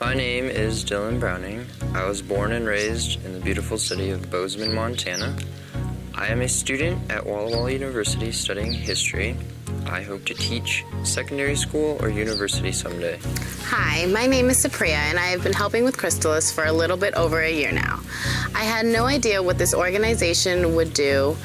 My name is Dylan Browning. I was born and raised in the beautiful city of Bozeman, Montana. I am a student at Walla Walla University studying history. I hope to teach secondary school or university someday. Hi, my name is Supriya and I have been helping with Chrysalis for a little bit over a year now. I had no idea what this organization would do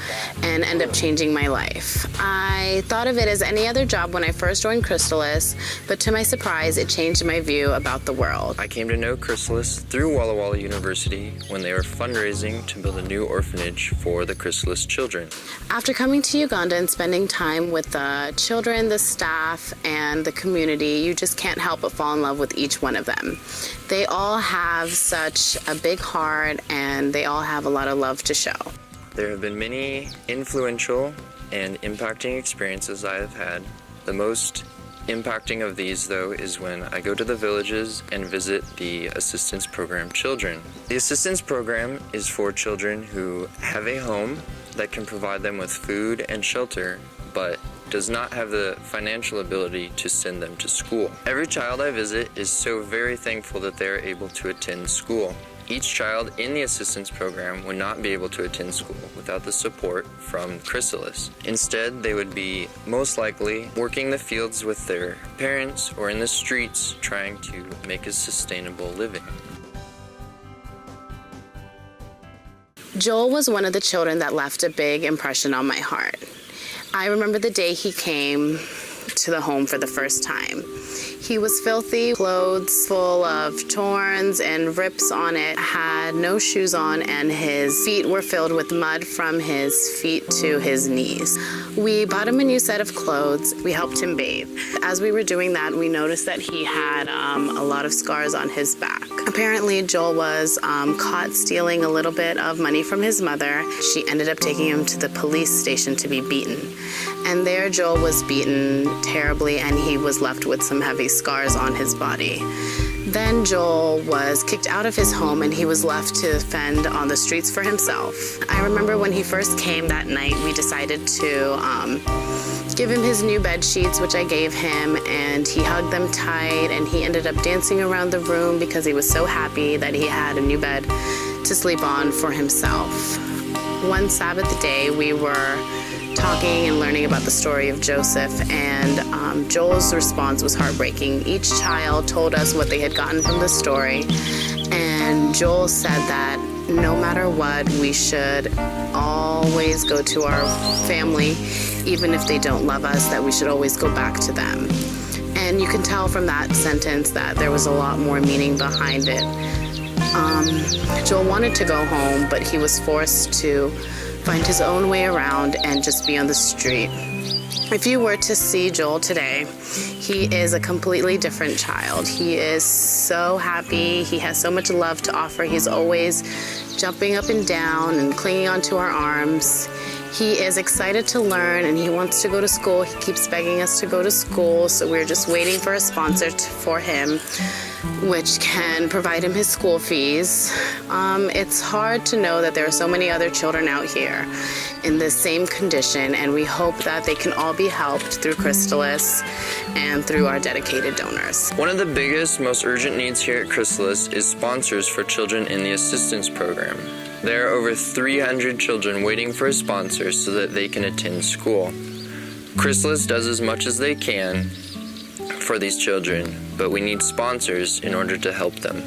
and end up changing my life. I thought of it as any other job when I first joined Chrysalis, but to my surprise, it changed my view about the world. I came to know Chrysalis through Walla Walla University when they were fundraising to build a new orphanage for the Chrysalis children. After coming to Uganda and spending time with the children, the staff, and the community, you just can't help but fall in love with each one of them. They all have such a big heart and they all have a lot of love to show. There have been many influential and impacting experiences I have had. The most impacting of these, though, is when I go to the villages and visit the assistance program children. The assistance program is for children who have a home that can provide them with food and shelter, but does not have the financial ability to send them to school. Every child I visit is so very thankful that they are able to attend school. Each child in the assistance program would not be able to attend school without the support from Chrysalis. Instead, they would be most likely working the fields with their parents or in the streets trying to make a sustainable living. Joel was one of the children that left a big impression on my heart. I remember the day he came to the home for the first time. He was filthy, clothes full of torns and rips on it, had no shoes on, and his feet were filled with mud from his feet to his knees. We bought him a new set of clothes. We helped him bathe. As we were doing that, we noticed that he had a lot of scars on his back. Apparently, Joel was caught stealing a little bit of money from his mother. She ended up taking him to the police station to be beaten. And there, Joel was beaten terribly, and he was left with some heavy scars on his body. Then Joel was kicked out of his home and he was left to fend on the streets for himself. I remember when he first came that night, we decided to give him his new bed sheets, which I gave him, and he hugged them tight and he ended up dancing around the room because he was so happy that he had a new bed to sleep on for himself. One Sabbath day, we were talking and learning about the story of Joseph, and Joel's response was heartbreaking. Each child told us what they had gotten from the story, and Joel said that no matter what, we should always go to our family, even if they don't love us, that we should always go back to them. And you can tell from that sentence that there was a lot more meaning behind it. Joel wanted to go home, but he was forced to find his own way around and just be on the street. If you were to see Joel today, he is a completely different child. He is so happy. He has so much love to offer. He's always jumping up and down and clinging onto our arms. He is excited to learn and he wants to go to school. He keeps begging us to go to school, so we're just waiting for a sponsor for him, which can provide him his school fees. It's hard to know that there are so many other children out here in this same condition, and we hope that they can all be helped through Chrysalis and through our dedicated donors. One of the biggest, most urgent needs here at Chrysalis is sponsors for children in the assistance program. There are over 300 children waiting for a sponsor so that they can attend school. Chrysalis does as much as they can for these children, but we need sponsors in order to help them.